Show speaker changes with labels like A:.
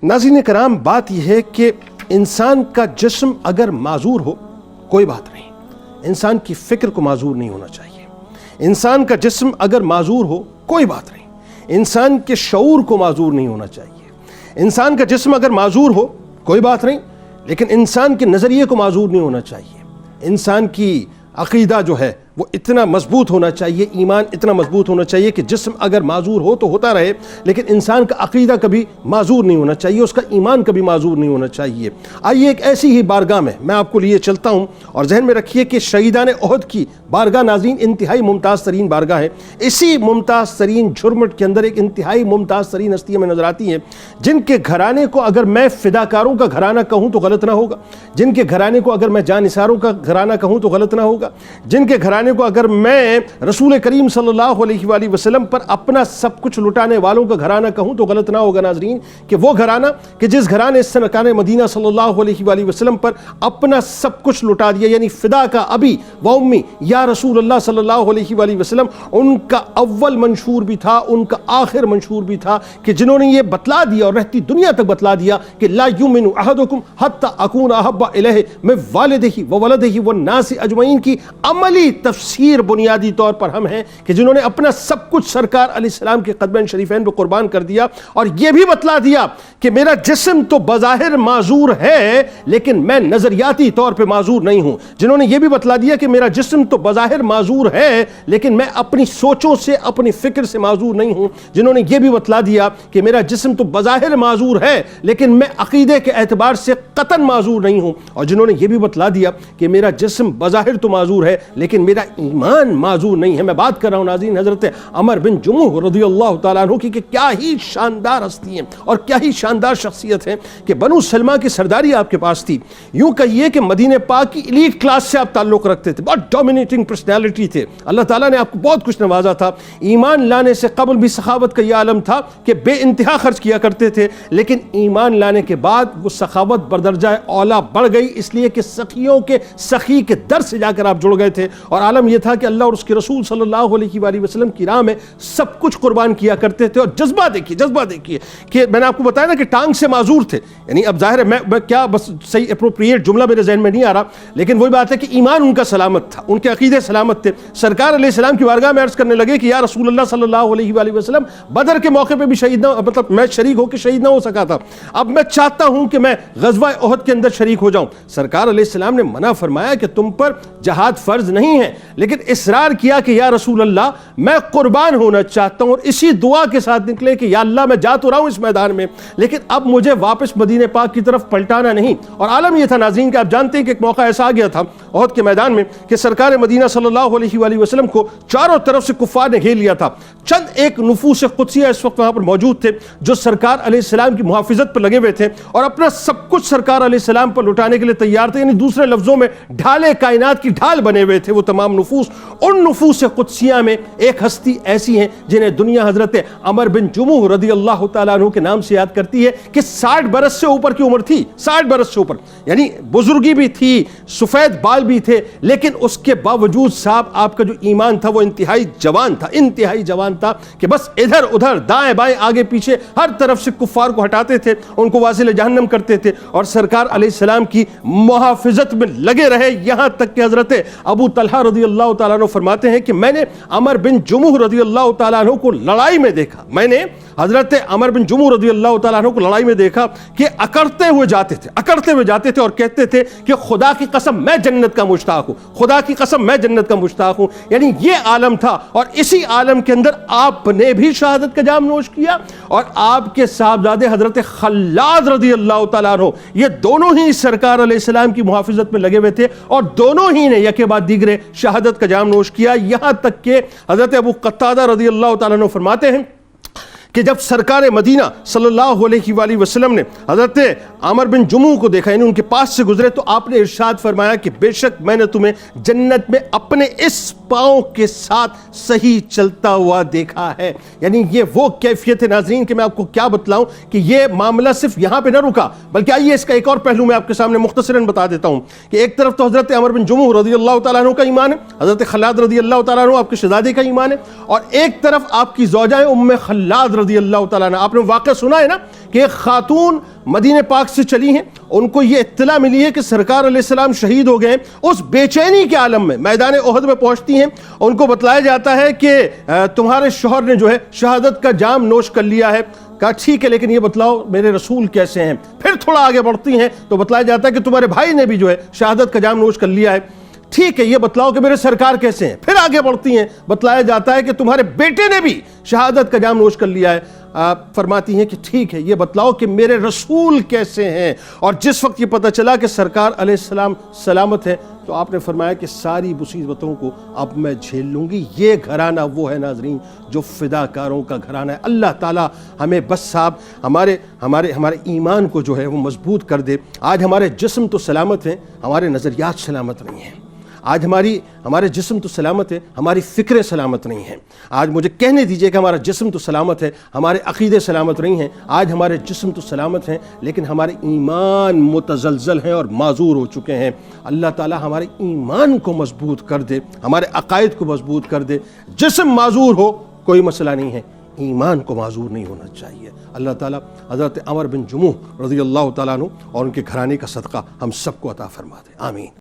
A: ناظرین کرام، بات یہ ہے کہ انسان کا جسم اگر معذور ہو کوئی بات نہیں، انسان کی فکر کو معذور نہیں ہونا چاہیے۔ انسان کا جسم اگر معذور ہو کوئی بات نہیں، انسان کے شعور کو معذور نہیں ہونا چاہیے۔ انسان کا جسم اگر معذور ہو کوئی بات نہیں، لیکن انسان کے نظریے کو معذور نہیں ہونا چاہیے۔ انسان کی عقیدہ جو ہے وہ اتنا مضبوط ہونا چاہیے، ایمان اتنا مضبوط ہونا چاہیے کہ جسم اگر معذور ہو تو ہوتا رہے، لیکن انسان کا عقیدہ کبھی معذور نہیں ہونا چاہیے، اس کا ایمان کبھی معذور نہیں ہونا چاہیے۔ آئیے ایک ایسی ہی بارگاہ میں آپ کو لیے چلتا ہوں، اور ذہن میں رکھیے کہ شہیدان احد کی بارگاہ ناظرین انتہائی ممتاز ترین بارگاہ ہے۔ اسی ممتاز ترین جھرمٹ کے اندر ایک انتہائی ممتاز ترین ہستیاں میں نظر آتی ہیں جن کے گھرانے کو اگر میں فداکاروں کا گھرانہ کہوں تو غلط نہ ہوگا، جن کے گھرانے کو اگر میں جانثاروں کا گھرانہ کہوں تو غلط نہ ہوگا، جن کے گھرانے کو اگر میں رسول کریم صلی اللہ علیہ وآلہ وسلم پر اپنا سب کچھ لٹانے والوں کا گھرانہ کہوں تو غلط نہ ہوگا ناظرین، کہ وہ گھرانہ کہ جس گھرانے سرکار مدینہ صلی اللہ علیہ وآلہ وسلم پر اپنا سب کچھ لٹا دیا، یعنی فدا کا ابی و امی یا رسول اللہ صلی اللہ علیہ وآلہ وسلم، ان کا اول منشور بھی تھا، ان کا آخر منشور بھی تھا، کہ جنہوں نے یہ بتلا دیا اور رہتی دنیا تک بتلا دیا کہ لا یؤمن احدکم حتی اکون احب الیہ من والدہ وولدہ والناس اجمعین کی عملی تفسیر بنیادی طور پر ہم ہیں، کہ جنہوں نے اپنا سب کچھ سرکار علیہ السلام کے قدمین شریفین پہ قربان کر دیا، اور یہ بھی بتلا دیا کہ میرا جسم تو بظاہر معذور ہے لیکن میں نظریاتی طور پہ معذور نہیں ہوں، جنہوں نے یہ بھی بتلا دیا کہ میرا جسم تو بظاہر معذور ہے لیکن میں اپنی سوچوں سے اپنی فکر سے معذور نہیں ہوں، جنہوں نے یہ بھی بتلا دیا کہ میرا جسم تو بظاہر معذور ہے لیکن میں عقیدے کے اعتبار سے قطعاً معذور نہیں ہوں، اور جنہوں نے یہ بھی بتلا دیا کہ میرا جسم بظاہر تو معذور ہے لیکن میرا ایمان معذور نہیں ہے۔ میں بات کر رہا ہوں ناظرین حضرت عمر بن جموح رضی اللہ تعالیٰ عنہ کی، کہ کیا ہی شاندار ہستی ہیں اور کیا ہی شاندار شخصیت ہے، کہ بنو سلمہ کی سرداری آپ کے پاس تھی، یوں کہیے کہ مدینہ پاک کی ایلیٹ کلاس سے آپ تعلق رکھتے تھے، بہت ڈومینیٹنگ پرسنالٹی تھے، اللہ تعالیٰ نے آپ کو بہت کچھ نوازا تھا، ایمان لانے سے قبل بھی سخاوت کا یہ عالم تھا کہ بے انتہا خرچ کیا کرتے تھے، لیکن ایمان لانے کے بعد وہ سخاوت بردرجہ اولا بڑھ گئی، اس لیے کہ سخیوں کے سخی کے در سے جا کر آپ جڑ گئے تھے، اور عالم یہ تھا کہ اللہ اور اس کے رسول صلی اللہ علیہ وآلہ وسلم کی راہ میں سب کچھ قربان کیا کرتے تھے۔ اور جذبہ دیکھیے کہ میں نے آپ کو بتایا نا کہ ٹانگ سے معذور تھے، یعنی اب ظاہر ہے میں کیا بس صحیح اپروپریٹ جملہ میرے ذہن میں نہیں آ رہا، لیکن وہی بات ہے کہ ایمان ان کا سلامت تھا، ان کے عقیدے سلامت تھے۔ سرکار علیہ السلام کی بارگاہ میں عرض کرنے لگے کہ یا رسول اللہ صلی اللہ علیہ وآلہ وسلم، بدر کے موقع پہ بھی شہید نہ، مطلب میں شریک ہو کے شہید نہ ہو سکا تھا، اب میں چاہتا ہوں کہ میں غزوہ احد کے اندر شریک ہو جاؤں۔ سرکار علیہ السلام نے منع فرمایا کہ تم پر جہاد فرض نہیں ہے، لیکن اصرار کیا کہ یا رسول اللہ میں قربان ہونا چاہتا ہوں، اور اسی دعا کے ساتھ نکلے کہ یا اللہ میں جا تو رہا ہوں اس میدان میں، لیکن اب مجھے واپس مدینہ پاک کی طرف پلٹانا نہیں۔ اور عالم یہ تھا ناظرین کہ آپ جانتے ہیں کہ ایک موقع ایسا آ گیا تھا احد کے میدان میں کہ سرکار مدینہ صلی اللہ علیہ وآلہ وسلم کو چاروں طرف سے کفار نے گھیر لیا تھا۔ چند ایک نفوس قدسیہ اس وقت وہاں پر موجود تھے جو سرکار علیہ السلام کی محافظت پر لگے ہوئے تھے اور اپنا سب کچھ سرکار علیہ السلام پر لٹانے کے لیے تیار تھے، یعنی دوسرے لفظوں میں ڈھالے کائنات کی ڈھال بنے ہوئے تھے وہ تمام نفوس۔ ان نفوس قدسیہ میں ایک ہستی ایسی ہیں جنہیں دنیا حضرت عمر بن جموح رضی اللہ تعالیٰ عنہ کے نام سے یاد کرتی ہے، کہ 60 برس سے اوپر کی عمر تھی، 60 برس سے اوپر، یعنی بزرگی بھی تھی، سفید بال بھی تھے، لیکن اس کے باوجود صاحب آپ کا جو ایمان تھا وہ انتہائی جوان تھا کہ بس ادھر ادھر دائیں بائیں آگے پیچھے ہر طرف سے کفار کو ہٹاتے تھے، ان کو واصل جہنم کرتے تھے، اور سرکار علیہ السلام کی محافظت میں لگے رہے، یہاں تک کہ حضرت ابو طلحہ رضی اللہ تعالیٰ عنہ فرماتے ہیں کہ میں نے عمر بن جموح رضی اللہ تعالیٰ عنہ کو لڑائی میں دیکھا، میں نے حضرت عمر بن جموح رضی اللہ تعالیٰ عنہ کو لڑائی میں دیکھا کہ اکڑتے ہوئے جاتے تھے اور کہتے تھے کہ خدا کی قسم میں جنت کا مشتاق ہوں، خدا کی قسم میں جنت کا مشتاق ہوں۔ یعنی یہ عالم تھا، اور اسی عالم کے اندر آپ نے بھی شہادت کا جام نوش کیا، اور آپ کے صاحبزادے حضرت خلاد رضی اللہ تعالیٰ عنہ، یہ دونوں ہی سرکار علیہ السلام کی محافظت میں لگے ہوئے تھے، اور دونوں ہی نے یکے بعد دیگرے شہادت کا جام نوش کیا، یہاں تک کہ حضرت ابو قتادہ رضی اللہ تعالیٰ عنہ فرماتے ہیں کہ جب سرکار مدینہ صلی اللہ علیہ وآلہ وسلم نے حضرت عمر بن جموح کو دیکھا، یعنی ان کے پاس سے گزرے، تو آپ نے ارشاد فرمایا کہ بے شک میں نے تمہیں جنت میں اپنے اس پاؤں کے ساتھ صحیح چلتا ہوا دیکھا ہے۔ یعنی یہ وہ کیفیت ہے ناظرین کہ میں آپ کو کیا بتلاؤں کہ یہ معاملہ صرف یہاں پہ نہ رکا، بلکہ آئیے اس کا ایک اور پہلو میں آپ کے سامنے مختصراً بتا دیتا ہوں کہ ایک طرف تو حضرت عمر بن جموح رضی اللہ تعالیٰ عنہ کا ایمان ہے، حضرت خلاد رضی اللہ تعالیٰ عنہ آپ کے شہزادے کا ایمان ہے، اور ایک طرف آپ کی زوجہ ام خلاد رضی اللہ تعالیٰ عنہ، آپ نے واقعہ سنا ہے نا کہ ایک خاتون مدینہ پاک سے چلی ہیں، ان کو یہ اطلاع ملی ہے کہ سرکار علیہ السلام شہید ہو گئے ہیں۔ اس بے چینی کے عالم میں میدان احد میں پہنچتی ہیں، ان کو بتلایا جاتا ہے کہ تمہارے شوہر نے جو ہے شہادت کا جام نوش کر لیا ہے۔ کہا ٹھیک ہے، لیکن یہ بتلاؤ میرے رسول کیسے ہیں؟ پھر تھوڑا آگے بڑھتی ہیں تو بتلایا جاتا ہے کہ تمہارے بھائی نے بھی جو ہے شہادت کا جام نوش کر لیا ہے۔ ٹھیک ہے، یہ بتلاؤ کہ میرے سرکار کیسے ہیں؟ پھر آگے بڑھتی ہیں، بتلایا جاتا ہے کہ تمہارے بیٹے نے بھی شہادت کا جام نوش کر لیا ہے۔ آپ فرماتی ہیں کہ ٹھیک ہے، یہ بتلاؤ کہ میرے رسول کیسے ہیں؟ اور جس وقت یہ پتہ چلا کہ سرکار علیہ السلام سلامت ہے تو آپ نے فرمایا کہ ساری مصیبتوں کو اب میں جھیل لوں گی۔ یہ گھرانہ وہ ہے ناظرین جو فداکاروں کا گھرانہ ہے۔ اللہ تعالیٰ ہمیں بس صاحب ہمارے ایمان کو جو ہے وہ مضبوط کر دے۔ آج ہمارے جسم تو سلامت ہیں، ہمارے نظریات سلامت نہیں ہیں۔ آج ہمارے جسم تو سلامت ہے، ہماری فکریں سلامت نہیں ہیں۔ آج مجھے کہنے دیجئے کہ ہمارا جسم تو سلامت ہے، ہمارے عقیدے سلامت نہیں ہیں۔ آج ہمارے جسم تو سلامت ہیں لیکن ہمارے ایمان متزلزل ہیں اور معذور ہو چکے ہیں۔ اللہ تعالیٰ ہمارے ایمان کو مضبوط کر دے، ہمارے عقائد کو مضبوط کر دے۔ جسم معذور ہو کوئی مسئلہ نہیں ہے، ایمان کو معذور نہیں ہونا چاہیے۔ اللہ تعالیٰ حضرت عمر بن جموح رضی اللہ تعالیٰ عنہ اور ان کے گھرانے کا صدقہ ہم سب کو عطا فرما دے، آمین۔